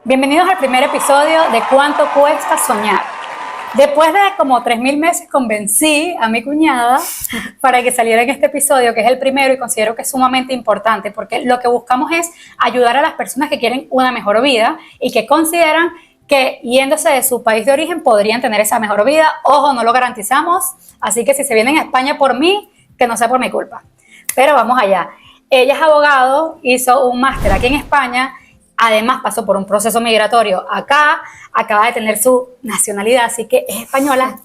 Bienvenidos al primer episodio de ¿Cuánto cuesta soñar? Después de como 3000 meses convencí a mi cuñada para que saliera en este episodio, que es el primero y considero que es sumamente importante porque lo que buscamos es ayudar a las personas que quieren una mejor vida y que consideran que yéndose de su país de origen podrían tener esa mejor vida. Ojo, no lo garantizamos, así que si se vienen a España por mí, que no sea por mi culpa. Pero vamos allá. Ella es abogado, hizo un máster aquí en España. Además pasó por un proceso migratorio acá, acaba de tener su nacionalidad, así que es española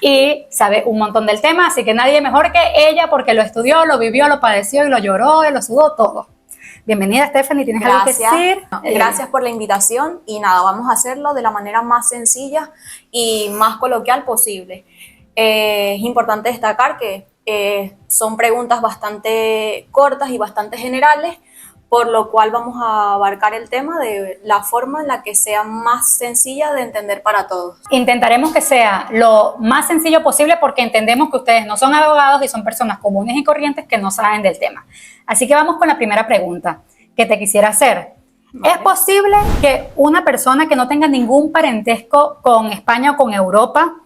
y sabe un montón del tema, así que nadie mejor que ella porque lo estudió, lo vivió, lo padeció y lo lloró y lo sudó todo. Bienvenida, Stephanie, ¿tienes algo que decir? Gracias por la invitación y nada, vamos a hacerlo de la manera más sencilla y más coloquial posible. Es importante destacar que son preguntas bastante cortas y bastante generales, por lo cual vamos a abarcar el tema de la forma en la que sea más sencilla de entender para todos. Intentaremos que sea lo más sencillo posible porque entendemos que ustedes no son abogados y son personas comunes y corrientes que no saben del tema. Así que vamos con la primera pregunta que te quisiera hacer. Vale. ¿Es posible que una persona que no tenga ningún parentesco con España o con Europa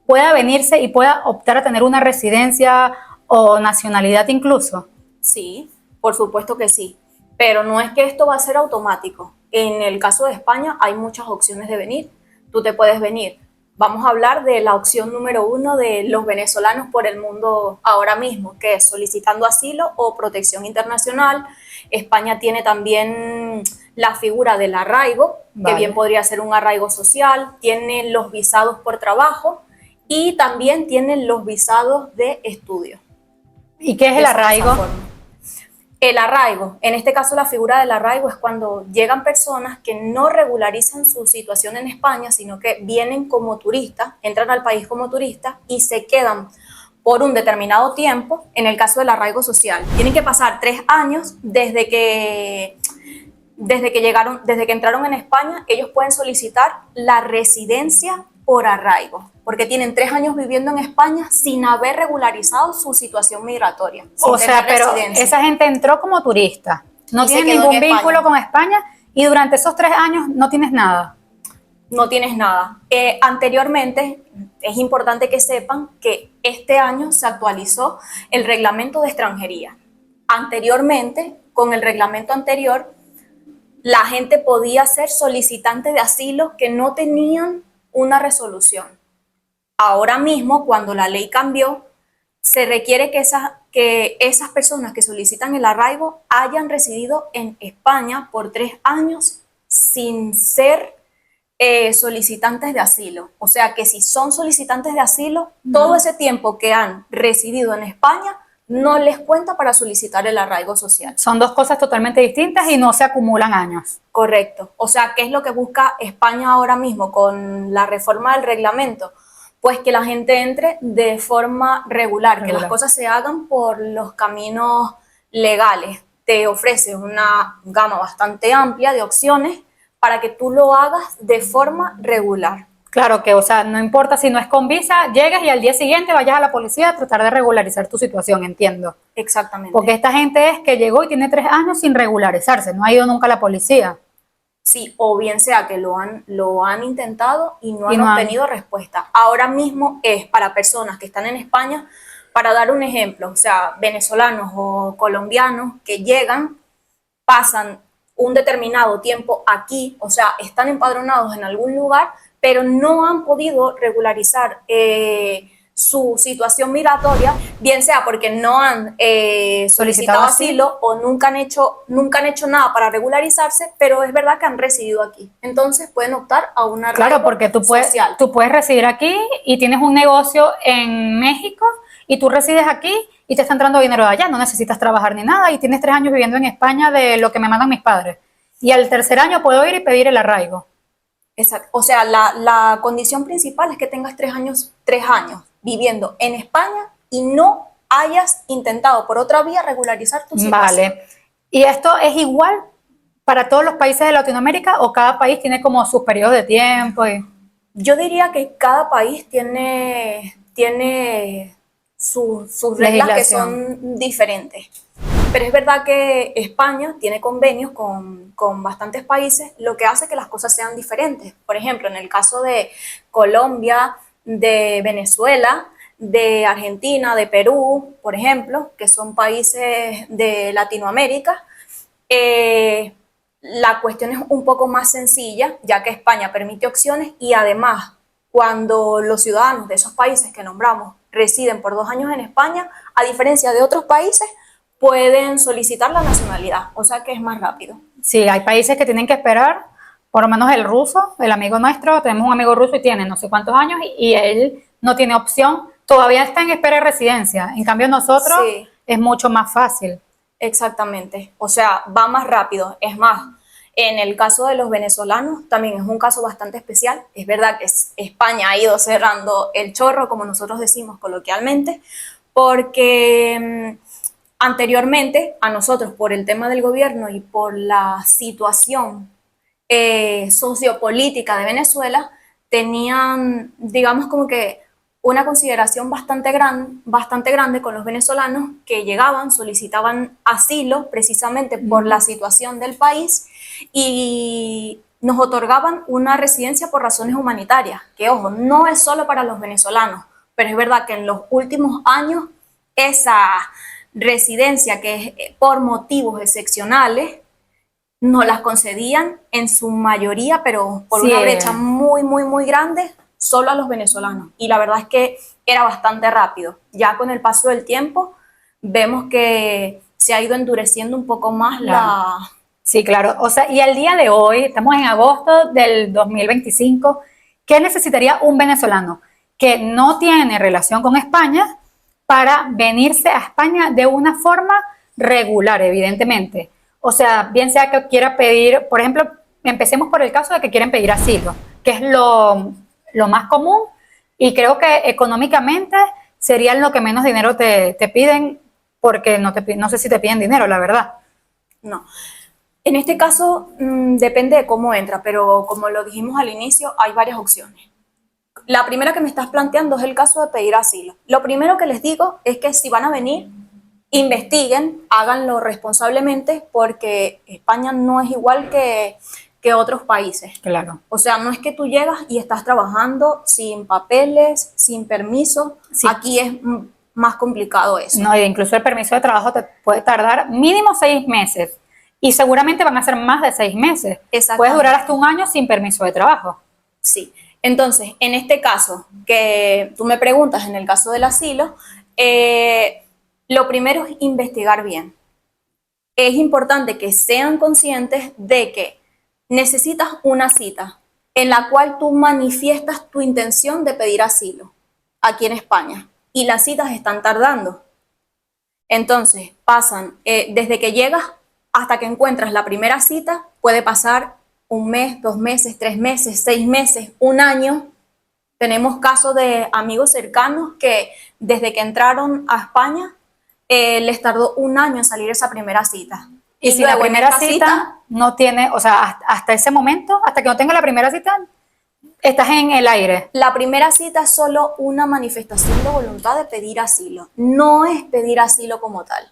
pueda venirse y pueda optar a tener una residencia o nacionalidad incluso? Sí, por supuesto que sí. Pero no es que esto va a ser automático. En el caso de España hay muchas opciones de venir. Tú te puedes venir. Vamos a hablar de la opción número 1 de los venezolanos por el mundo ahora mismo, que es solicitando asilo o protección internacional. España tiene también la figura del arraigo, que bien podría ser un arraigo social. Tiene los visados por trabajo y también tiene los visados de estudio. ¿Y qué es el arraigo? El arraigo, en este caso la figura del arraigo es cuando llegan personas que no regularizan su situación en España, sino que vienen como turistas, entran al país como turistas y se quedan por un determinado tiempo, en el caso del arraigo social. Tienen que pasar 3 años desde que entraron en España. Ellos pueden solicitar la residencia por arraigo, porque tienen 3 años viviendo en España sin haber regularizado su situación migratoria. O sea, pero esa gente entró como turista, no tiene ningún vínculo con España y durante esos 3 años no tienes nada. No tienes nada. Anteriormente, es importante que sepan que este año se actualizó el reglamento de extranjería. Anteriormente, con el reglamento anterior, la gente podía ser solicitante de asilo que no tenían una resolución. Ahora mismo, cuando la ley cambió, se requiere que esas personas que solicitan el arraigo hayan residido en España por 3 años sin ser solicitantes de asilo. O sea que si son solicitantes de asilo, todo ese tiempo que han residido en España no les cuenta para solicitar el arraigo social. Son dos cosas totalmente distintas y no se acumulan años. Correcto. O sea, ¿qué es lo que busca España ahora mismo con la reforma del reglamento? Pues que la gente entre de forma regular, que las cosas se hagan por los caminos legales. Te ofrece una gama bastante amplia de opciones para que tú lo hagas de forma regular. Claro que, o sea, no importa si no es con visa, llegues y al día siguiente vayas a la policía a tratar de regularizar tu situación, entiendo. Exactamente. Porque esta gente es que llegó y tiene 3 años sin regularizarse, no ha ido nunca a la policía. Sí, o bien sea que lo han intentado y no han obtenido respuesta. Ahora mismo es para personas que están en España, para dar un ejemplo, o sea, venezolanos o colombianos que llegan, pasan un determinado tiempo aquí, o sea, están empadronados en algún lugar, pero no han podido regularizar su situación migratoria, bien sea porque no han solicitado asilo o nunca han hecho nada para regularizarse, pero es verdad que han residido aquí. Entonces pueden optar a una arraigo social. Claro, porque tú puedes residir aquí y tienes un negocio en México y tú resides aquí y te está entrando dinero de allá, no necesitas trabajar ni nada y tienes 3 años viviendo en España de lo que me mandan mis padres. Y al tercer año puedo ir y pedir el arraigo. Exacto. O sea, la condición principal es que tengas 3 años viviendo en España y no hayas intentado por otra vía regularizar tu situación. Vale. ¿Y esto es igual para todos los países de Latinoamérica o cada país tiene como sus periodos de tiempo? Yo diría que cada país tiene sus reglas que son diferentes. Pero es verdad que España tiene convenios con bastantes países, lo que hace que las cosas sean diferentes. Por ejemplo, en el caso de Colombia, de Venezuela, de Argentina, de Perú, por ejemplo, que son países de Latinoamérica, la cuestión es un poco más sencilla, ya que España permite opciones y además, cuando los ciudadanos de esos países que nombramos residen por 2 años en España, a diferencia de otros países, pueden solicitar la nacionalidad, o sea que es más rápido. Sí, hay países que tienen que esperar, por lo menos el ruso, el amigo nuestro, tenemos un amigo ruso y tiene no sé cuántos años y él no tiene opción, todavía está en espera de residencia. En cambio nosotros Sí, es mucho más fácil. exactamente, o sea, va más rápido. Es más, en el caso de los venezolanos también es un caso bastante especial. Es verdad que España ha ido cerrando el chorro, como nosotros decimos coloquialmente, porque anteriormente a nosotros, por el tema del gobierno y por la situación sociopolítica de Venezuela, tenían, digamos, como que una consideración bastante grande con los venezolanos que llegaban, solicitaban asilo precisamente por la situación del país y nos otorgaban una residencia por razones humanitarias, que ojo, no es solo para los venezolanos, pero es verdad que en los últimos años esa residencia que es por motivos excepcionales nos las concedían en su mayoría, pero por Sí, una brecha muy grande, solo a los venezolanos. Y la verdad es que era bastante rápido. Ya con el paso del tiempo vemos que se ha ido endureciendo un poco más claro. la... Sí, claro. O sea, y al día de hoy, estamos en agosto del 2025, ¿qué necesitaría un venezolano que no tiene relación con España para venirse a España de una forma regular, evidentemente? O sea, bien sea que quiera pedir, por ejemplo, empecemos por el caso de que quieren pedir asilo, que es lo más común y creo que económicamente sería lo que menos dinero te piden, porque no sé si te piden dinero, la verdad. No. En este caso depende de cómo entra, pero como lo dijimos al inicio, hay varias opciones. La primera que me estás planteando es el caso de pedir asilo. Lo primero que les digo es que si van a venir, investiguen, háganlo responsablemente, porque España no es igual que otros países. Claro. O sea, no es que tú llegas y estás trabajando sin papeles, sin permiso. Sí. Aquí es más complicado eso. No, incluso el permiso de trabajo te puede tardar mínimo 6 meses y seguramente van a ser más de 6 meses. Puedes durar hasta un año sin permiso de trabajo. Sí. Entonces, en este caso que tú me preguntas, en el caso del asilo, lo primero es investigar bien. Es importante que sean conscientes de que necesitas una cita en la cual tú manifiestas tu intención de pedir asilo aquí en España y las citas están tardando. Entonces, pasan desde que llegas hasta que encuentras la primera cita, puede pasar 1 mes, 2 meses, 3 meses, 6 meses, un año. Tenemos casos de amigos cercanos que desde que entraron a España les tardó un año en salir esa primera cita. Y si la primera cita no tiene, o sea, hasta ese momento, hasta que no tenga la primera cita, estás en el aire. La primera cita es solo una manifestación de voluntad de pedir asilo, no es pedir asilo como tal.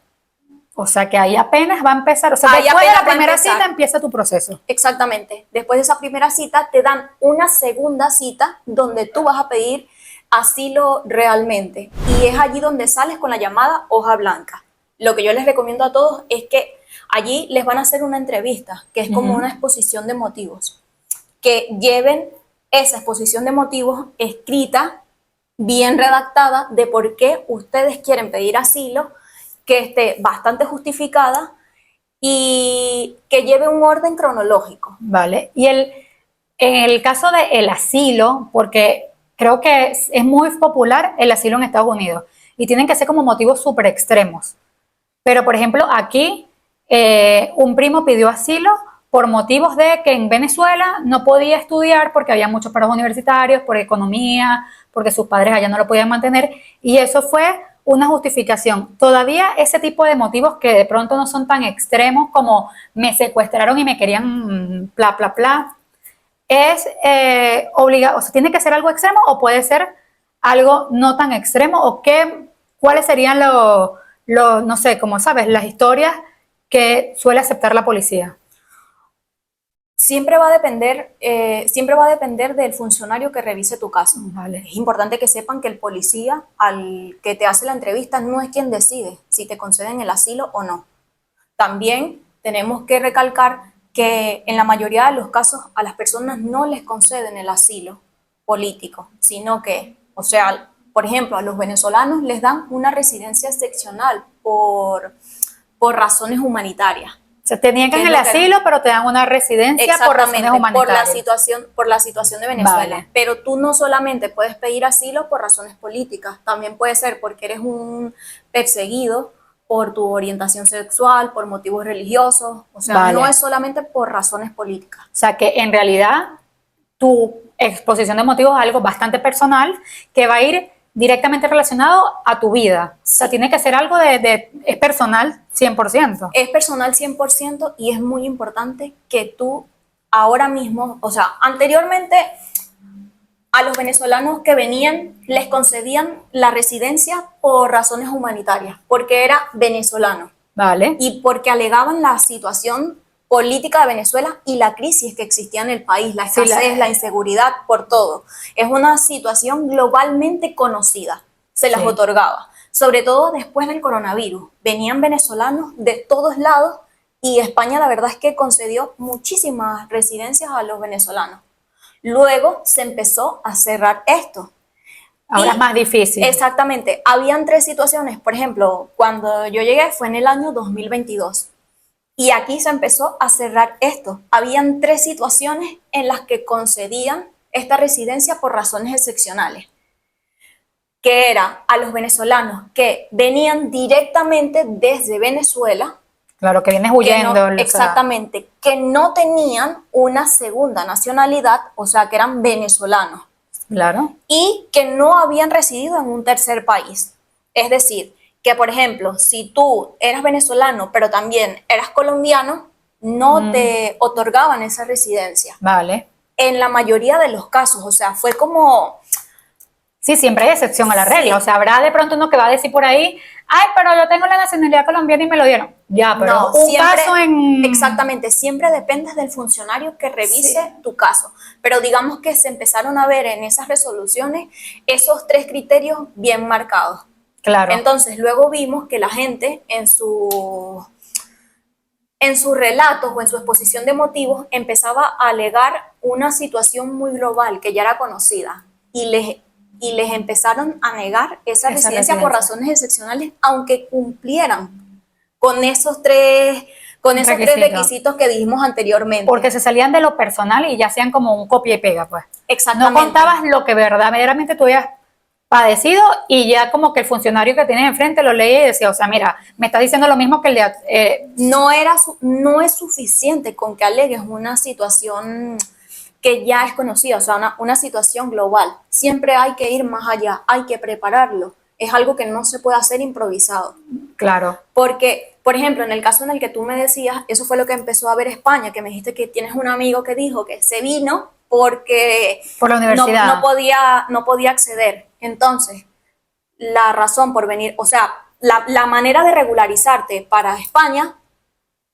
O sea, que ahí apenas va a empezar, o sea, Ahí después de la apenas va a primera empezar. cita empieza tu proceso. Exactamente. Después de esa primera cita te dan una segunda cita donde tú vas a pedir asilo realmente. Y es allí donde sales con la llamada hoja blanca. Lo que yo les recomiendo a todos es que allí les van a hacer una entrevista, que es como una exposición de motivos. Que lleven esa exposición de motivos escrita, bien redactada, de por qué ustedes quieren pedir asilo, que esté bastante justificada y que lleve un orden cronológico. Vale. Y en el caso del asilo, porque creo que es muy popular el asilo en Estados Unidos y tienen que ser como motivos súper extremos. Pero, por ejemplo, aquí un primo pidió asilo por motivos de que en Venezuela no podía estudiar porque había muchos paros universitarios, por economía, porque sus padres allá no lo podían mantener, y eso fue una justificación. Todavía ese tipo de motivos que de pronto no son tan extremos como me secuestraron y me querían es obligado, o sea, tiene que ser algo extremo o puede ser algo no tan extremo, o qué, cuáles serían no sé, como sabes, las historias que suele aceptar la policía? Siempre va a depender del funcionario que revise tu caso. Vale. Es importante que sepan que el policía al que te hace la entrevista no es quien decide si te conceden el asilo o no. También tenemos que recalcar que en la mayoría de los casos a las personas no les conceden el asilo político, sino que, o sea, por ejemplo, a los venezolanos les dan una residencia excepcional por razones humanitarias. O sea, te niegan el asilo, pero te dan una residencia por razones humanitarias. Por la situación de Venezuela. Vale. Pero tú no solamente puedes pedir asilo por razones políticas, también puede ser porque eres un perseguido por tu orientación sexual, por motivos religiosos. O sea, Vale. no es solamente por razones políticas. O sea, que en realidad tu exposición de motivos es algo bastante personal que va a ir directamente relacionado a tu vida. O sea, tiene que ser algo es personal 100%. Es personal 100% y es muy importante que tú ahora mismo, o sea, anteriormente a los venezolanos que venían les concedían la residencia por razones humanitarias, porque era venezolano. Vale. Y porque alegaban la situación política de Venezuela y la crisis que existía en el país, la escasez, la inseguridad, por todo. Es una situación globalmente conocida, se las otorgaba, sobre todo después del coronavirus. Venían venezolanos de todos lados y España la verdad es que concedió muchísimas residencias a los venezolanos. Luego se empezó a cerrar esto. Ahora es más difícil. Exactamente. Habían 3 situaciones. Por ejemplo, cuando yo llegué fue en el año 2022. Y aquí se empezó a cerrar esto. Habían 3 situaciones en las que concedían esta residencia por razones excepcionales. Que era a los venezolanos que venían directamente desde Venezuela. Claro, que vienes huyendo. Exactamente. Que no tenían una segunda nacionalidad, o sea, que eran venezolanos. Claro. Y que no habían residido en un tercer país. Es decir, que por ejemplo, si tú eras venezolano, pero también eras colombiano, no te otorgaban esa residencia. Vale. En la mayoría de los casos, o sea, fue como... Sí, siempre hay excepción a la regla. O sea, habrá de pronto uno que va a decir por ahí, ay, pero yo tengo la nacionalidad colombiana y me lo dieron. Ya, pero no, un siempre, caso en... Exactamente, siempre dependes del funcionario que revise tu caso. Pero digamos que se empezaron a ver en esas resoluciones esos 3 criterios bien marcados. Claro. Entonces, luego vimos que la gente en sus relatos o en su exposición de motivos empezaba a alegar una situación muy global que ya era conocida y les empezaron a negar esa residencia por razones excepcionales, aunque cumplieran con esos tres requisitos que dijimos anteriormente. Porque se salían de lo personal y ya hacían como un copia y pega, pues. Exactamente. No contabas lo que verdaderamente tú habías padecido y ya como que el funcionario que tienes enfrente lo leía y decía, o sea, mira, me estás diciendo lo mismo que el de... No es suficiente con que alegues una situación que ya es conocida, o sea, una situación global. Siempre hay que ir más allá, hay que prepararlo. Es algo que no se puede hacer improvisado. Claro. Porque, por ejemplo, en el caso en el que tú me decías, eso fue lo que empezó a ver España, que me dijiste que tienes un amigo que dijo que se vino porque por la universidad no podía acceder. Entonces, la razón por venir, o sea, la manera de regularizarte para España,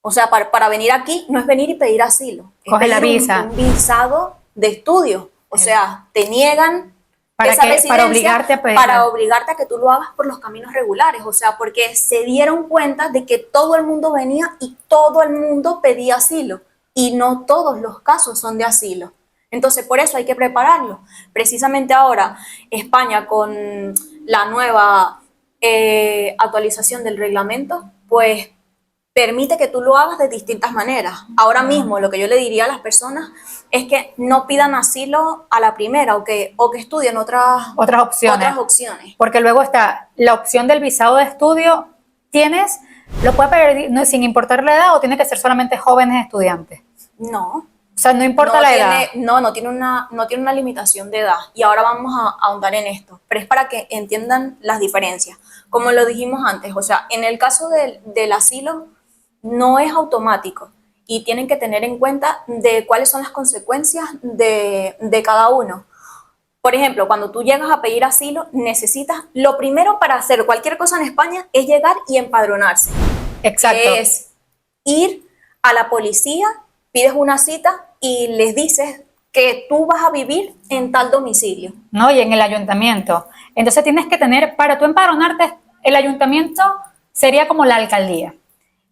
o sea, para venir aquí, no es venir y pedir asilo. Coge la visa. Un visado de estudio. O sea, te niegan esa residencia para obligarte a que tú lo hagas por los caminos regulares. O sea, porque se dieron cuenta de que todo el mundo venía y todo el mundo pedía asilo. Y no todos los casos son de asilo. Entonces, por eso hay que prepararlo. Precisamente ahora, España con la nueva actualización del reglamento, pues permite que tú lo hagas de distintas maneras. Ahora mismo lo que yo le diría a las personas es que no pidan asilo a la primera o que estudien otras opciones. Porque luego está la opción del visado de estudio. ¿Lo puede pedir sin importar la edad o tiene que ser solamente jóvenes estudiantes? No. O sea, no importa la edad. No tiene una limitación de edad. Y ahora vamos a ahondar en esto. Pero es para que entiendan las diferencias. Como lo dijimos antes, o sea, en el caso del asilo no es automático. Y tienen que tener en cuenta de cuáles son las consecuencias de cada uno. Por ejemplo, cuando tú llegas a pedir asilo, necesitas, lo primero para hacer cualquier cosa en España es llegar y empadronarse. Exacto. Que es ir a la policía, pides una cita y les dices que tú vas a vivir en tal domicilio. ¿No? Y en el ayuntamiento. Entonces tienes que tener, para tú empadronarte, el ayuntamiento sería como la alcaldía.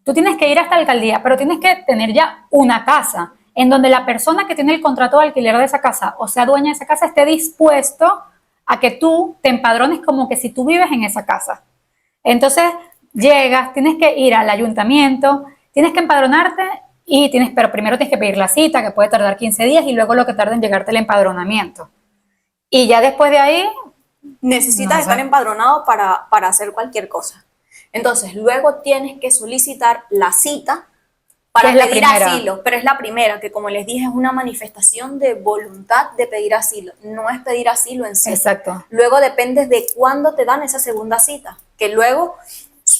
Tú tienes que ir hasta la alcaldía, pero tienes que tener ya una casa en donde la persona que tiene el contrato de alquiler de esa casa, o sea, dueña de esa casa, esté dispuesto a que tú te empadrones como que si tú vives en esa casa. Entonces llegas, tienes que ir al ayuntamiento, tienes que empadronarte pero primero tienes que pedir la cita, que puede tardar 15 días, y luego lo que tarda en llegarte el empadronamiento. Y ya después de ahí, necesitas estar empadronado para hacer cualquier cosa. Entonces, luego tienes que solicitar la cita para pedir asilo, pero es la primera, que como les dije, es una manifestación de voluntad de pedir asilo, no es pedir asilo en sí. Exacto. Luego depende de cuándo te dan esa segunda cita, que luego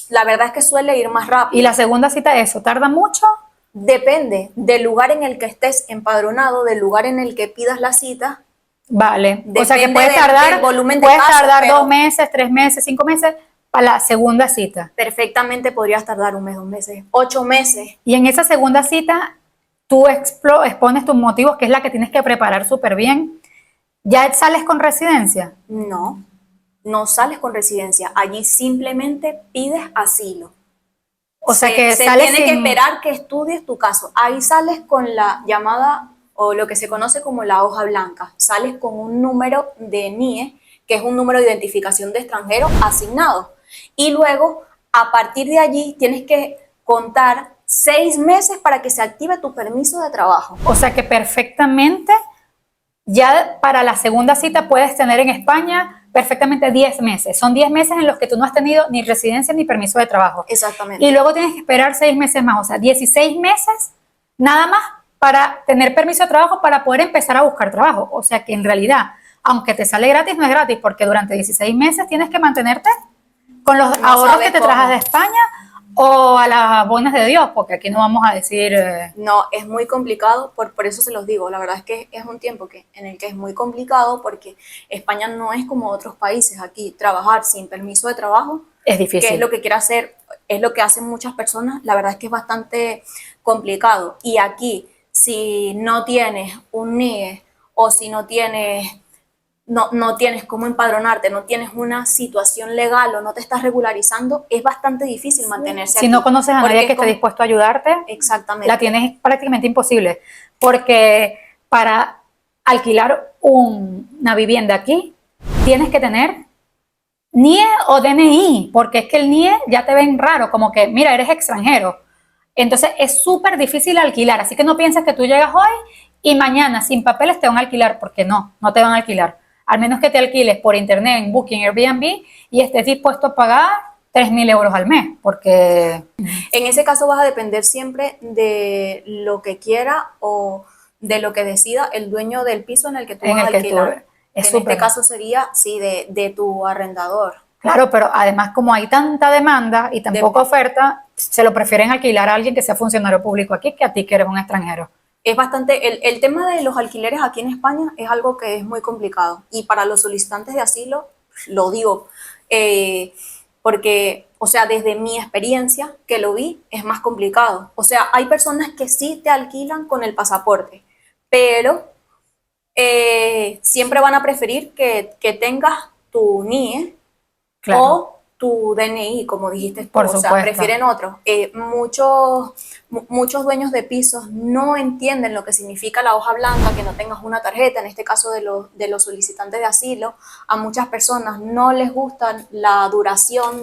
la verdad es que suele ir más rápido. ¿Y la segunda cita, eso, tarda mucho? Depende del lugar en el que estés empadronado, del lugar en el que pidas la cita. Vale, Depende, o sea que puede tardar, volumen de casos, tardar 2 meses, 3 meses, 5 meses para la segunda cita. Perfectamente podrías tardar 1 mes, 2 meses, 8 meses. Y en esa segunda cita tú expones tus motivos, que es la que tienes que preparar súper bien. ¿Ya sales con residencia? No, no sales con residencia. Allí simplemente pides asilo. O sea que se sales tiene que esperar que estudies tu caso. Ahí sales con la llamada o lo que se conoce como la hoja blanca. Sales con un número de NIE, que es un número de identificación de extranjero asignado. Y luego, a partir de allí, tienes que contar 6 meses para que se active tu permiso de trabajo. O sea que perfectamente, ya para la segunda cita puedes tener en España perfectamente 10 meses. Son 10 meses en los que tú no has tenido ni residencia ni permiso de trabajo. Exactamente. Y luego tienes que esperar 6 meses más, o sea, 16 meses nada más para tener permiso de trabajo para poder empezar a buscar trabajo. O sea que en realidad, aunque te sale gratis, no es gratis, porque durante 16 meses tienes que mantenerte con los ahorros que te trajas de España o a las buenas de Dios, porque aquí no vamos a decir... No, es muy complicado, por eso se los digo, la verdad es que es un tiempo en el que es muy complicado porque España no es como otros países. Aquí trabajar sin permiso de trabajo es difícil. Que es lo que quiere hacer, es lo que hacen muchas personas, la verdad es que es bastante complicado. Y aquí, si no tienes un NIE o si no tienes... No tienes cómo empadronarte, no tienes una situación legal o no te estás regularizando, es bastante difícil mantenerse aquí. Si no conoces a nadie que esté dispuesto a ayudarte, exactamente, la tienes prácticamente imposible. Porque para alquilar una vivienda aquí, tienes que tener NIE o DNI, porque es que el NIE ya te ven raro, como que, mira, eres extranjero. Entonces es súper difícil alquilar, así que no pienses que tú llegas hoy y mañana sin papeles te van a alquilar, porque no te van a alquilar. Al menos que te alquiles por internet en Booking, Airbnb y estés dispuesto a pagar 3.000 euros al mes, porque... En ese caso vas a depender siempre de lo que quiera o de lo que decida el dueño del piso en el que tú vas a alquilar. En este caso sería, sí, de tu arrendador. Claro, pero además como hay tanta demanda y tan poca oferta, se lo prefieren alquilar a alguien que sea funcionario público aquí que a ti que eres un extranjero. Es bastante, el tema de los alquileres aquí en España es algo que es muy complicado y para los solicitantes de asilo, lo digo, porque, o sea, desde mi experiencia que lo vi, es más complicado. O sea, hay personas que sí te alquilan con el pasaporte, pero siempre van a preferir que tengas tu NIE o tu DNI, como dijiste tú, o sea, prefieren otros. Muchos dueños de pisos no entienden lo que significa la hoja blanca, que no tengas una tarjeta, en este caso de los solicitantes de asilo. A muchas personas no les gusta la duración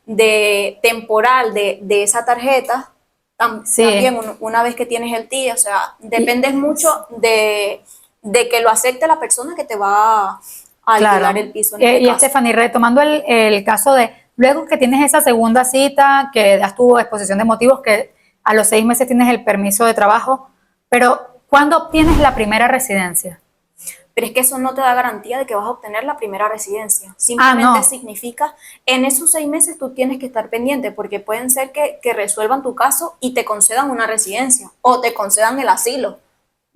de temporal de esa tarjeta. También una vez que tienes el TIE, o sea, dependes mucho de que lo acepte la persona que te va a alquilar el piso. Y Stephanie, retomando el caso de, luego que tienes esa segunda cita, que das tu exposición de motivos, que a los 6 meses tienes el permiso de trabajo, pero ¿cuándo obtienes la primera residencia? Pero es que eso no te da garantía de que vas a obtener la primera residencia. Simplemente significa, en esos 6 meses tú tienes que estar pendiente, porque pueden ser que resuelvan tu caso y te concedan una residencia o te concedan el asilo.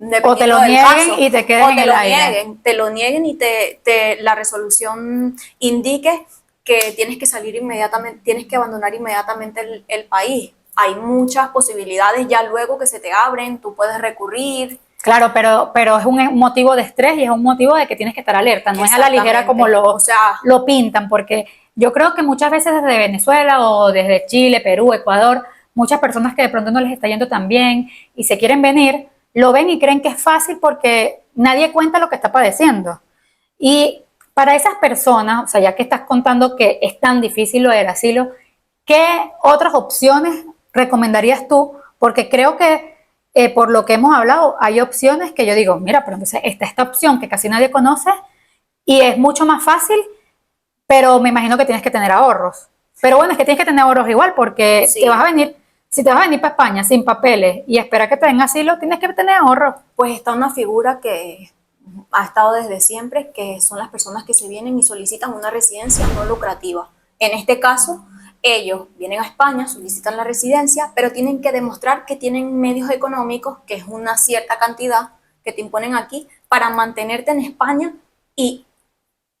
O te dependiendo lo del nieguen caso, y te quedes o en te el lo aire. nieguen y la resolución indique que tienes que salir inmediatamente, tienes que abandonar inmediatamente el país. Hay muchas posibilidades ya luego que se te abren, tú puedes recurrir. Claro, pero es un motivo de estrés y es un motivo de que tienes que estar alerta, no es a la ligera como O sea, lo pintan, porque yo creo que muchas veces desde Venezuela o desde Chile, Perú, Ecuador, muchas personas que de pronto no les está yendo tan bien y se quieren venir, lo ven y creen que es fácil porque nadie cuenta lo que está padeciendo. Y para esas personas, o sea, ya que estás contando que es tan difícil lo del asilo, ¿qué otras opciones recomendarías tú? Porque creo que por lo que hemos hablado, hay opciones que yo digo, mira, pero entonces está esta opción que casi nadie conoce y es mucho más fácil, pero me imagino que tienes que tener ahorros. Pero bueno, es que tienes que tener ahorros igual porque sí. te vas a venir, si te vas a venir para España sin papeles y esperar que te den asilo, tienes que tener ahorros. Pues está una figura que ha estado desde siempre, que son las personas que se vienen y solicitan una residencia no lucrativa. En este caso, ellos vienen a España, solicitan la residencia, pero tienen que demostrar que tienen medios económicos, que es una cierta cantidad que te imponen aquí, para mantenerte en España y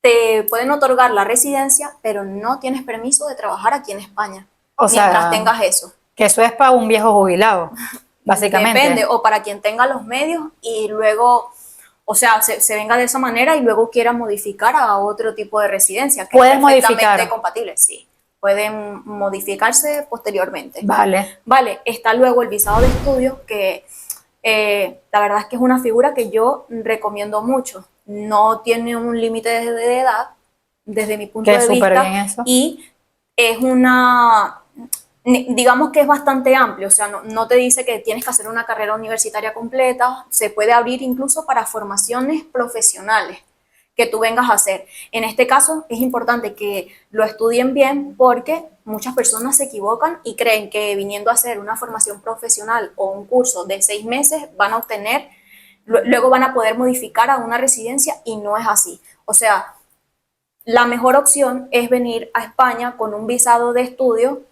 te pueden otorgar la residencia, pero no tienes permiso de trabajar aquí en España, O mientras sea, tengas eso. que eso es para un viejo jubilado, básicamente. Depende, o para quien tenga los medios y luego, o sea, se venga de esa manera y luego quiera modificar a otro tipo de residencia, que Puedes es perfectamente modificar. compatible, sí. Pueden modificarse posteriormente. Vale. Vale, está luego el visado de estudio, que la verdad es que es una figura que yo recomiendo mucho. No tiene un límite de edad, desde mi punto Que de súper bien vista, eso. y es digamos que es bastante amplio, o sea, no te dice que tienes que hacer una carrera universitaria completa, se puede abrir incluso para formaciones profesionales que tú vengas a hacer. En este caso es importante que lo estudien bien porque muchas personas se equivocan y creen que viniendo a hacer una formación profesional o un curso de 6 meses van a obtener, luego van a poder modificar a una residencia y no es así. O sea, la mejor opción es venir a España con un visado de estudio.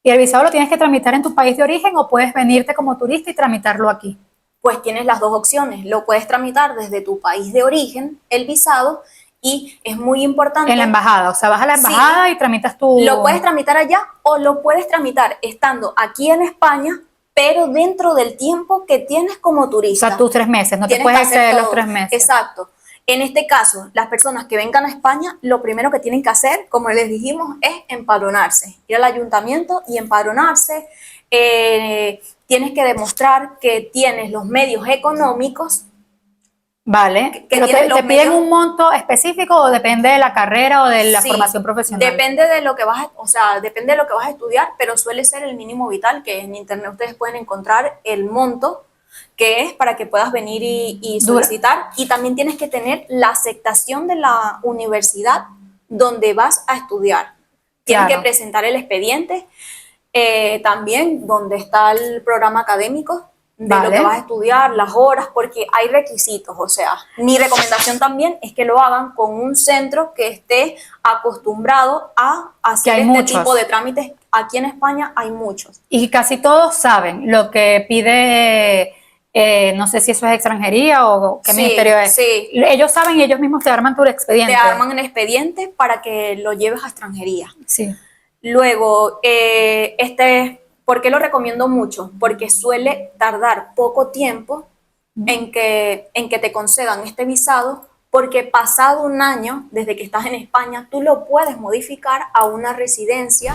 ¿Y el visado lo tienes que tramitar en tu país de origen o puedes venirte como turista y tramitarlo aquí? Pues tienes las dos opciones. Lo puedes tramitar desde tu país de origen, el visado, y es muy importante. En la embajada, o sea, vas a la embajada Sí, y tramitas tu... lo puedes tramitar allá o lo puedes tramitar estando aquí en España, pero dentro del tiempo que tienes como O turista. sea, tus 3 meses, no te Tienes puedes que hacer exceder los todo. 3 meses. Exacto. En este caso, las personas que vengan a España, lo primero que tienen que hacer, como les dijimos, es empadronarse. Ir al ayuntamiento y empadronarse. Tienes que demostrar que tienes los medios económicos. Vale, Que pero tienes los te piden medios. un monto específico o depende de la carrera o de la Sí, formación profesional. depende de lo que o sea, depende de lo que vas a estudiar, pero suele ser el mínimo vital, que en internet ustedes pueden encontrar el monto que es para que puedas venir y solicitar. Y también tienes que tener la aceptación de la universidad donde vas a estudiar. Tienes que presentar el expediente, también donde está el programa académico de lo que vas a estudiar, las horas, porque hay requisitos. O sea, mi recomendación también es que lo hagan con un centro que esté acostumbrado a hacer este tipo de trámites. Aquí en España hay muchos. Y casi todos saben lo que pide, no sé si eso es extranjería o qué ministerio es. Sí. Ellos saben y ellos mismos te arman tu expediente. Te arman el expediente para que lo lleves a extranjería. Sí. Luego, ¿por qué lo recomiendo mucho? Porque suele tardar poco tiempo en que te concedan este visado, porque pasado un año desde que estás en España, tú lo puedes modificar a una residencia,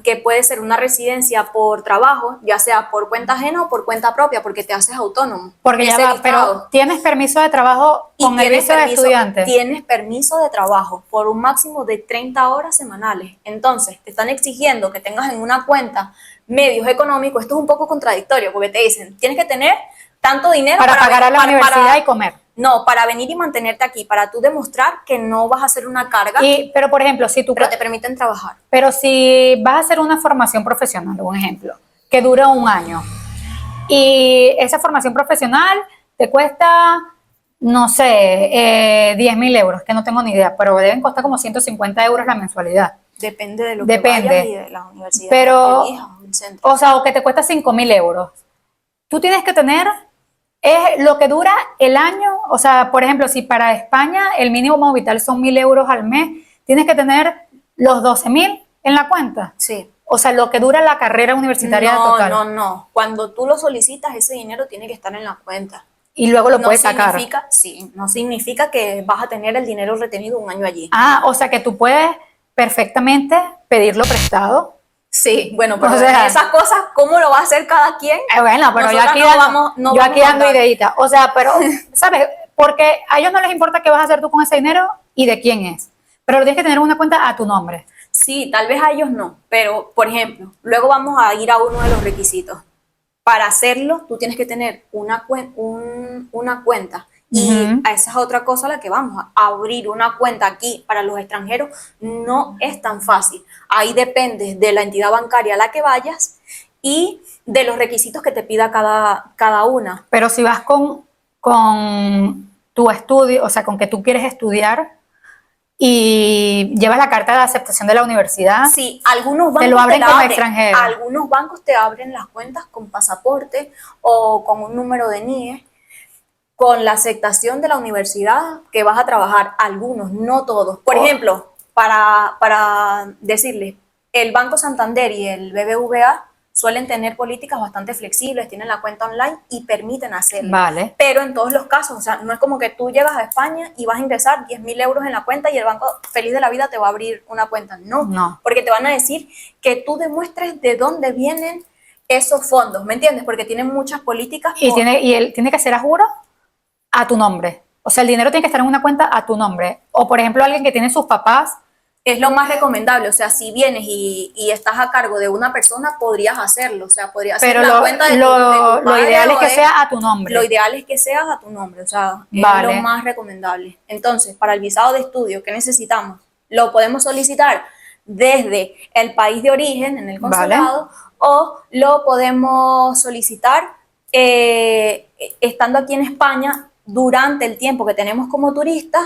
que puede ser una residencia por trabajo, ya sea por cuenta ajena o por cuenta propia, porque te haces autónomo. Porque ya va, pero ¿tienes permiso de trabajo con el visto de estudiante? Tienes permiso de trabajo por un máximo de 30 horas semanales. Entonces, te están exigiendo que tengas en una cuenta medios económicos. Esto es un poco contradictorio, porque te dicen, tienes que tener tanto dinero para pagar a la universidad y comer. No, para venir y mantenerte aquí, para tú demostrar que no vas a hacer una carga. Pero, por ejemplo, si tú... Pero te permiten trabajar. Pero si vas a hacer una formación profesional, un ejemplo, que dura un año, y esa formación profesional te cuesta, no sé, 10.000 euros, que no tengo ni idea, pero deben costar como 150 euros la mensualidad. Depende de lo que vayas y de la universidad. Pero, o sea, o que te cuesta 5.000 euros. Tú tienes que tener Es lo que dura el año, o sea, por ejemplo, si para España el mínimo vital son 1.000 euros al mes, tienes que tener los 12.000 en la cuenta. Sí. O sea, lo que dura la carrera universitaria total. No. Cuando tú lo solicitas, ese dinero tiene que estar en la cuenta. Y luego lo puedes sacar. No significa que vas a tener el dinero retenido un año allí. Ah, o sea que tú puedes perfectamente pedirlo prestado. Sí, bueno, pero esas cosas, ¿cómo lo va a hacer cada quien? Bueno, pero yo aquí dando ideita. O sea, pero, ¿sabes? Porque a ellos no les importa qué vas a hacer tú con ese dinero y de quién es. Pero lo tienes que tener en una cuenta a tu nombre. Sí, tal vez a ellos no, pero, por ejemplo, luego vamos a ir a uno de los requisitos. Para hacerlo, tú tienes que tener una cuenta. Y a esa es otra cosa a la que vamos. A abrir una cuenta aquí para los extranjeros no es tan fácil. Ahí depende de la entidad bancaria a la que vayas y de los requisitos que te pida cada una. Pero si vas con tu estudio, o sea, con que tú quieres estudiar y llevas la carta de aceptación de la universidad, sí, algunos bancos te lo abren como extranjero. Algunos bancos te abren las cuentas con pasaporte o con un número de NIE, con la aceptación de la universidad que vas a trabajar. Algunos, no todos. Por ejemplo, para decirles, el Banco Santander y el BBVA suelen tener políticas bastante flexibles, tienen la cuenta online y permiten hacerlo. Vale. Pero en todos los casos, o sea, no es como que tú llegas a España y vas a ingresar 10.000 euros en la cuenta y el banco feliz de la vida te va a abrir una cuenta. No, porque te van a decir que tú demuestres de dónde vienen esos fondos, ¿me entiendes? Porque tienen muchas políticas. Y él tiene que ser a juro a tu nombre. O sea, el dinero tiene que estar en una cuenta a tu nombre. O, por ejemplo, alguien que tiene sus papás. Es lo más recomendable. O sea, si vienes y estás a cargo de una persona, podrías hacerlo. O sea, podrías hacer la cuenta de tu padre. Lo ideal es que sea a tu nombre. Lo ideal es que seas a tu nombre. O sea, es lo más recomendable. Entonces, para el visado de estudio, ¿qué necesitamos? Lo podemos solicitar desde el país de origen, en el consulado, o lo podemos solicitar estando aquí en España. Durante el tiempo que tenemos como turistas,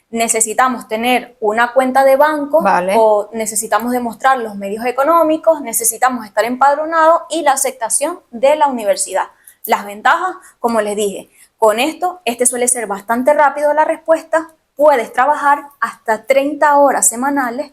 necesitamos tener una cuenta de banco o necesitamos demostrar los medios económicos, necesitamos estar empadronados y la aceptación de la universidad. Las ventajas, como les dije, con esto, suele ser bastante rápido la respuesta, puedes trabajar hasta 30 horas semanales.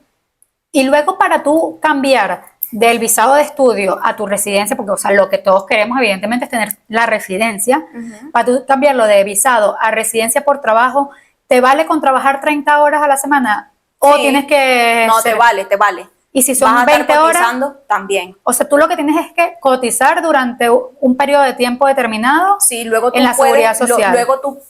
Y luego para tú cambiar del visado de estudio a tu residencia, porque o sea, lo que todos queremos evidentemente es tener la residencia, para tú cambiarlo de visado a residencia por trabajo, ¿te vale con trabajar 30 horas a la semana? ¿O tienes que...? No, te vale. Y si son 20 horas, también. O sea, tú lo que tienes es que cotizar durante un periodo de tiempo determinado. Sí, luego tú en la seguridad social.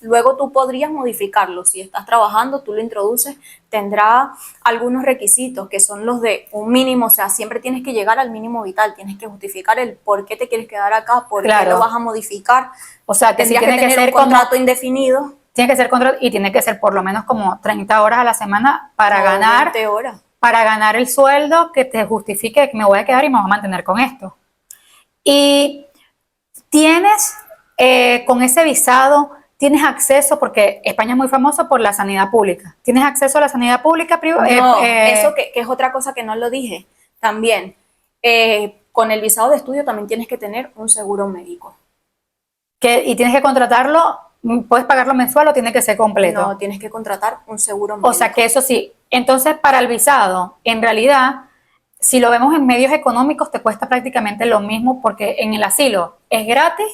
Luego tú podrías modificarlo. Si estás trabajando, tú lo introduces, tendrá algunos requisitos que son los de un mínimo. O sea, siempre tienes que llegar al mínimo vital. Tienes que justificar el por qué te quieres quedar acá, por qué lo vas a modificar. O sea, que si tiene que ser un contrato indefinido. Tiene que ser contrato y tiene que ser por lo menos como 30 horas a la semana para ganar. 20 horas. Para ganar el sueldo que te justifique que me voy a quedar y me voy a mantener con esto. Y tienes, con ese visado, tienes acceso, porque España es muy famosa por la sanidad pública. ¿Tienes acceso a la sanidad pública privada? No, eso que es otra cosa que no lo dije. También, con el visado de estudio también tienes que tener un seguro médico. ¿Y tienes que contratarlo? ¿Puedes pagarlo mensual o tiene que ser completo? No, tienes que contratar un seguro médico. O sea que eso sí. Entonces, para el visado, en realidad, si lo vemos en medios económicos, te cuesta prácticamente lo mismo porque en el asilo es gratis,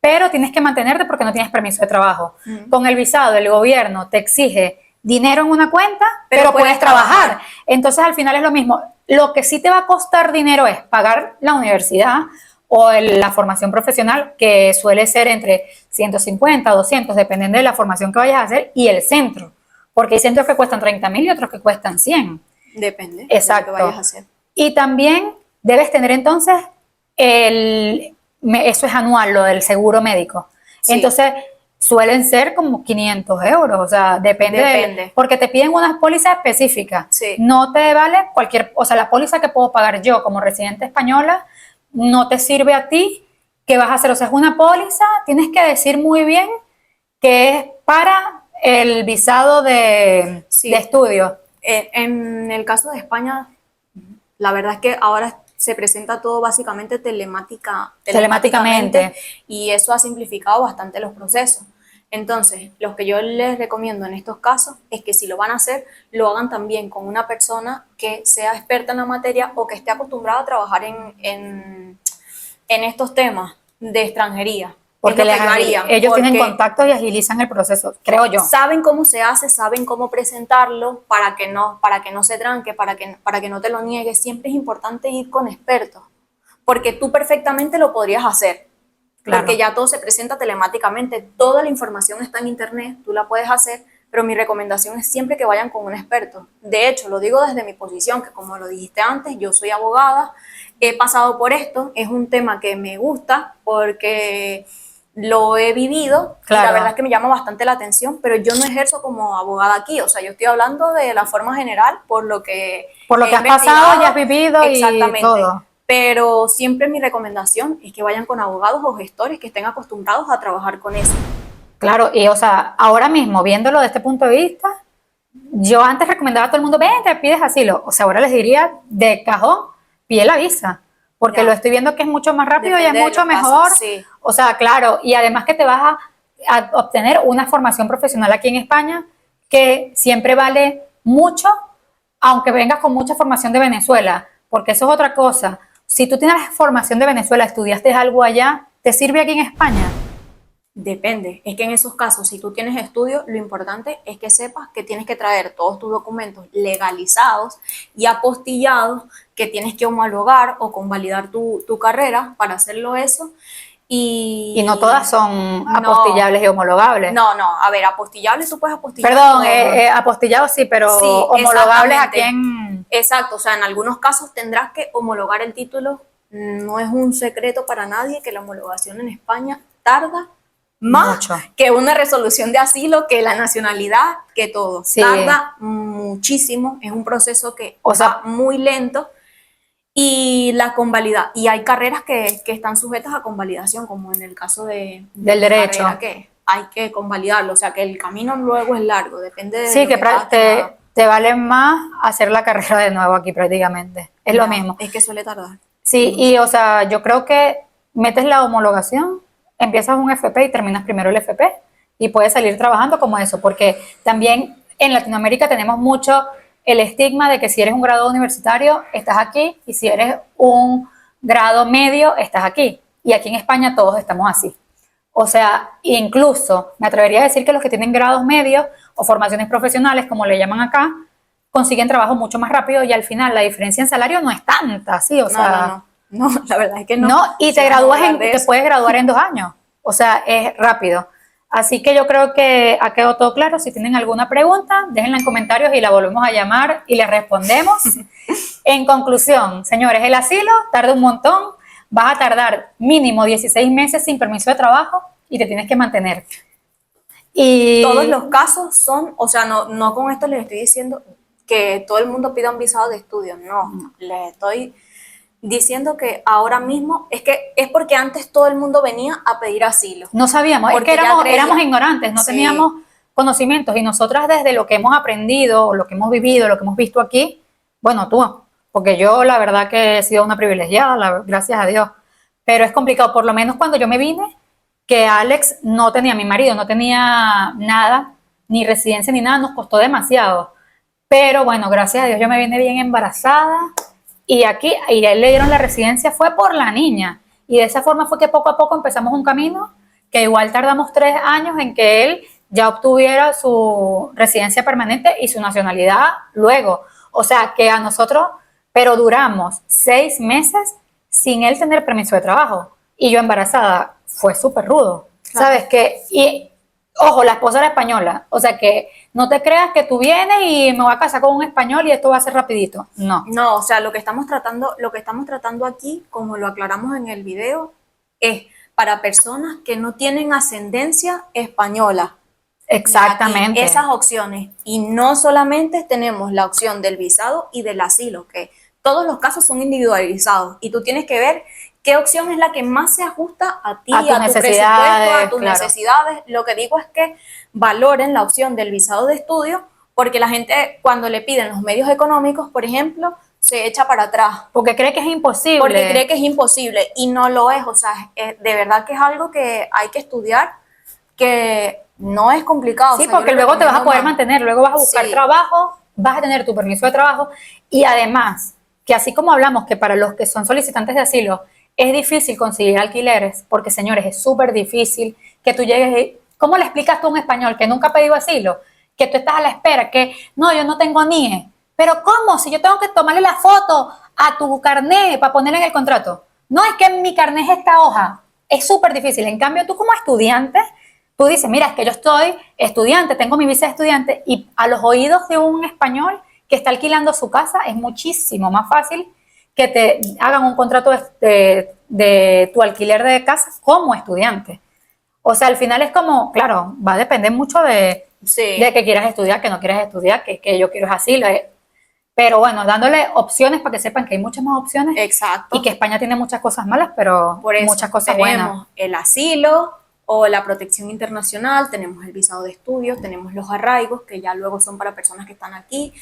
pero tienes que mantenerte porque no tienes permiso de trabajo. Con el visado, el gobierno te exige dinero en una cuenta, pero puedes trabajar. Entonces, al final es lo mismo. Lo que sí te va a costar dinero es pagar la universidad o la formación profesional, que suele ser entre 150 a 200, dependiendo de la formación que vayas a hacer, y el centro. Porque hay centros que cuestan 30.000 y otros que cuestan 100. Depende. Exacto. De lo que vayas a hacer. Y también debes tener entonces, eso es anual, lo del seguro médico. Sí. Entonces, suelen ser como 500 euros, o sea, depende. Porque te piden unas pólizas específicas. Sí. No te vale o sea, la póliza que puedo pagar yo como residente española no te sirve a ti. ¿Qué vas a hacer? O sea, es una póliza, tienes que decir muy bien que es para el visado de estudio. En el caso de España, la verdad es que ahora se presenta todo básicamente Telemáticamente. y eso ha simplificado bastante los procesos. Entonces, lo que yo les recomiendo en estos casos es que si lo van a hacer, lo hagan también con una persona que sea experta en la materia o que esté acostumbrada a trabajar en estos temas de extranjería. Porque Es lo que yo haría, ellos tienen porque contactos y agilizan el proceso, creo yo. saben cómo se hace, saben cómo presentarlo para que no se tranque, para que no te lo niegues. Siempre es importante ir con expertos, porque tú perfectamente lo podrías hacer, Claro. porque ya todo se presenta telemáticamente, toda la información está en internet, tú la puedes hacer, pero mi recomendación es siempre que vayan con un experto. De hecho, lo digo desde mi posición, que como lo dijiste antes, yo soy abogada, he pasado por esto, es un tema que me gusta porque lo he vivido, Claro. y la verdad es que me llama bastante la atención, pero yo no ejerzo como abogada aquí, o sea, yo estoy hablando de la forma general por lo que has pasado y has vivido exactamente, y todo. pero siempre mi recomendación es que vayan con abogados o gestores que estén acostumbrados a trabajar con eso. Claro, y o sea, ahora mismo, viéndolo desde este punto de vista, yo antes recomendaba a todo el mundo, vente, pides asilo. O sea, ahora les diría, de cajón, pide la visa. Porque Ya. lo estoy viendo que es mucho más rápido Depende y es de mucho los casos, mejor. sí. O sea, claro, y además que te vas a obtener una formación profesional aquí en España que siempre vale mucho, aunque vengas con mucha formación de Venezuela, porque eso es otra cosa. Si tú tienes formación de Venezuela, estudiaste algo allá, ¿te sirve aquí en España? Depende, es que en esos casos, si tú tienes estudios, lo importante es que sepas que tienes que traer todos tus documentos legalizados y apostillados, que tienes que homologar o convalidar tu carrera para hacerlo eso. Y no todas son apostillables y homologables. No, a ver, apostillables tú puedes apostillar. Perdón, apostillados sí, pero sí, homologables aquí en... Exacto, o sea, en algunos casos tendrás que homologar el título. No es un secreto para nadie que la homologación en España tarda más mucho. Que una resolución de asilo, que la nacionalidad, que todo. Sí. Tarda muchísimo, es un proceso que va muy lento. Y la convalida, y hay carreras que están sujetas a convalidación, como en el caso del derecho, que hay que convalidarlo, o sea que el camino luego es largo, depende de sí, que te vale más hacer la carrera de nuevo aquí prácticamente, es lo mismo. Es que suele tardar. Sí, y o sea, yo creo que metes la homologación, empiezas un FP y terminas primero el FP y puedes salir trabajando como eso, porque también en Latinoamérica tenemos mucho el estigma de que si eres un grado universitario estás aquí y si eres un grado medio estás aquí. Y aquí en España todos estamos así. O sea, incluso me atrevería a decir que los que tienen grados medios o formaciones profesionales, como le llaman acá, consiguen trabajo mucho más rápido y al final la diferencia en salario no es tanta, ¿sí? O sea, no, la verdad es que no. No, y te gradúas te puedes graduar en 2 años. O sea, es rápido. Así que yo creo que ha quedado todo claro. Si tienen alguna pregunta, déjenla en comentarios y la volvemos a llamar y les respondemos. En conclusión, señores, el asilo tarda un montón. Vas a tardar mínimo 16 meses sin permiso de trabajo y te tienes que mantener. Y todos los casos son, o sea, no con esto les estoy diciendo que todo el mundo pida un visado de estudio. No, les estoy diciendo que ahora mismo es porque antes todo el mundo venía a pedir asilo. No sabíamos, es que éramos ignorantes, no teníamos conocimientos y nosotras desde lo que hemos aprendido, lo que hemos vivido, lo que hemos visto aquí, bueno, tú, porque yo la verdad que he sido una privilegiada, gracias a Dios, pero es complicado, por lo menos cuando yo me vine, que Alex no tenía, mi marido no tenía nada, ni residencia ni nada, nos costó demasiado, pero bueno, gracias a Dios yo me vine bien embarazada. Y aquí, y a él le dieron la residencia fue por la niña. Y de esa forma fue que poco a poco empezamos un camino que igual tardamos 3 años en que él ya obtuviera su residencia permanente y su nacionalidad luego. O sea, que a nosotros, pero duramos 6 meses sin él tener permiso de trabajo. Y yo embarazada, fue súper rudo. Claro. ¿Sabes qué? Y ojo, la esposa era española, o sea que no te creas que tú vienes y me voy a casar con un español y esto va a ser rapidito, no. No, o sea, lo que estamos tratando aquí, como lo aclaramos en el video, es para personas que no tienen ascendencia española. Exactamente. Aquí, esas opciones, y no solamente tenemos la opción del visado y del asilo, que todos los casos son individualizados y tú tienes que ver qué opción es la que más se ajusta a ti, a tu presupuesto, a tus necesidades. Lo que digo es que valoren la opción del visado de estudio, porque la gente cuando le piden los medios económicos, por ejemplo, se echa para atrás. Porque cree que es imposible. Porque cree que es imposible y no lo es. O sea, de verdad que es algo que hay que estudiar, que no es complicado. Sí, o sea, porque yo lo luego te vas a recomiendo poder más. mantener, luego vas a buscar Sí. trabajo, vas a tener tu permiso de trabajo y además, que así como hablamos que para los que son solicitantes de asilo es difícil conseguir alquileres, porque señores, es súper difícil que tú llegues y, ¿cómo le explicas tú a un español que nunca ha pedido asilo? Que tú estás a la espera, que no, yo no tengo NIE. Pero ¿cómo? Si yo tengo que tomarle la foto a tu carnet para ponerle en el contrato. No, es que en mi carnet es esta hoja. Es súper difícil. En cambio, tú como estudiante, tú dices, mira, es que yo estoy estudiante, tengo mi visa de estudiante y a los oídos de un español que está alquilando su casa es muchísimo más fácil que te hagan un contrato de tu alquiler de casa como estudiante. O sea, al final es como, claro, va a depender mucho de Sí. que quieras estudiar, que no quieras estudiar, que yo quiero es asilo. Pero bueno, dándole opciones para que sepan que hay muchas más opciones Exacto. y que España tiene muchas cosas malas, pero Por eso muchas cosas tenemos buenas. el asilo o la protección internacional, tenemos el visado de estudios, tenemos los arraigos, que ya luego son para personas que están aquí,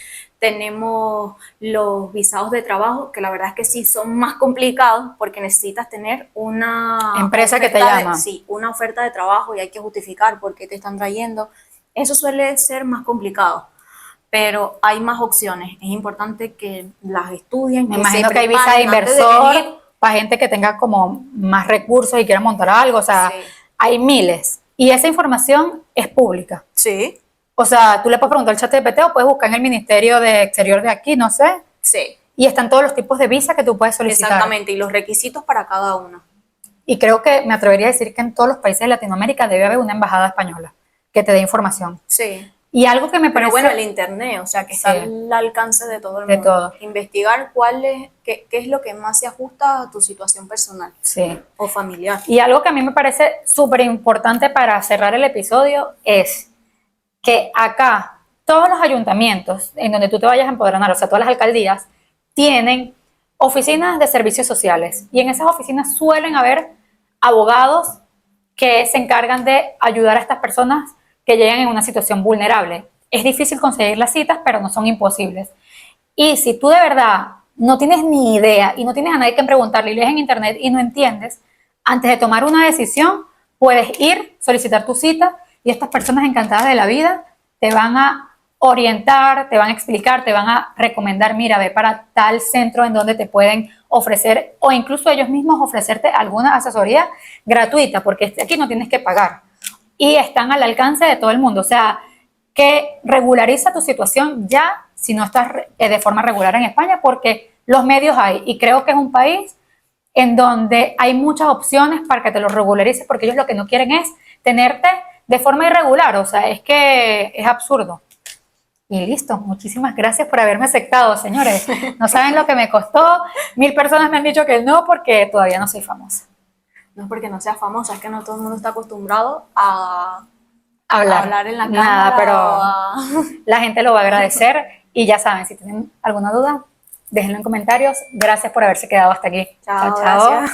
tenemos los visados de trabajo, que la verdad es que sí son más complicados porque necesitas tener una Empresa que te oferta llama. sí, una oferta de trabajo y hay que justificar por qué te están trayendo. Eso suele ser más complicado, pero hay más opciones. Es importante que las estudien, Me que imagino se que hay visa de preparen antes de inversor venir. para gente que tenga como más recursos y quiera montar algo. O sea, Sí. hay miles. Y esa información es pública. Sí, O sea, tú le puedes preguntar al ChatGPT o puedes buscar en el Ministerio de Exterior de aquí, no sé. sí. Y están todos los tipos de visa que tú puedes solicitar. Exactamente, y los requisitos para cada uno. Y creo que me atrevería a decir que en todos los países de Latinoamérica debe haber una embajada española que te dé información. Sí. Y algo que me Pero parece... bueno, el internet, o sea, que está Sí. al alcance de todo el De mundo. todo. Investigar qué es lo que más se ajusta a tu situación personal Sí. o familiar. Y algo que a mí me parece súper importante para cerrar el episodio es que acá todos los ayuntamientos en donde tú te vayas a empadronar, o sea, todas las alcaldías, tienen oficinas de servicios sociales. Y en esas oficinas suelen haber abogados que se encargan de ayudar a estas personas que llegan en una situación vulnerable. Es difícil conseguir las citas, pero no son imposibles. Y si tú de verdad no tienes ni idea y no tienes a nadie que preguntarle y lees en internet y no entiendes, antes de tomar una decisión, puedes ir, solicitar tu cita y estas personas encantadas de la vida te van a orientar, te van a explicar, te van a recomendar, mira, ve para tal centro en donde te pueden ofrecer o incluso ellos mismos ofrecerte alguna asesoría gratuita, porque aquí no tienes que pagar y están al alcance de todo el mundo. O sea, que regulariza tu situación ya si no estás de forma regular en España, porque los medios hay y creo que es un país en donde hay muchas opciones para que te lo regularices, porque ellos lo que no quieren es tenerte de forma irregular. O sea, es que es absurdo. Y listo, muchísimas gracias por haberme aceptado, señores. No saben lo que me costó. 1000 personas me han dicho que no porque todavía no soy famosa. No es porque no seas famosa, es que no todo el mundo está acostumbrado a Hablar en la cámara. Nada, pero la gente lo va a agradecer. Y ya saben, si tienen alguna duda, déjenlo en comentarios. Gracias por haberse quedado hasta aquí. Chao, gracias.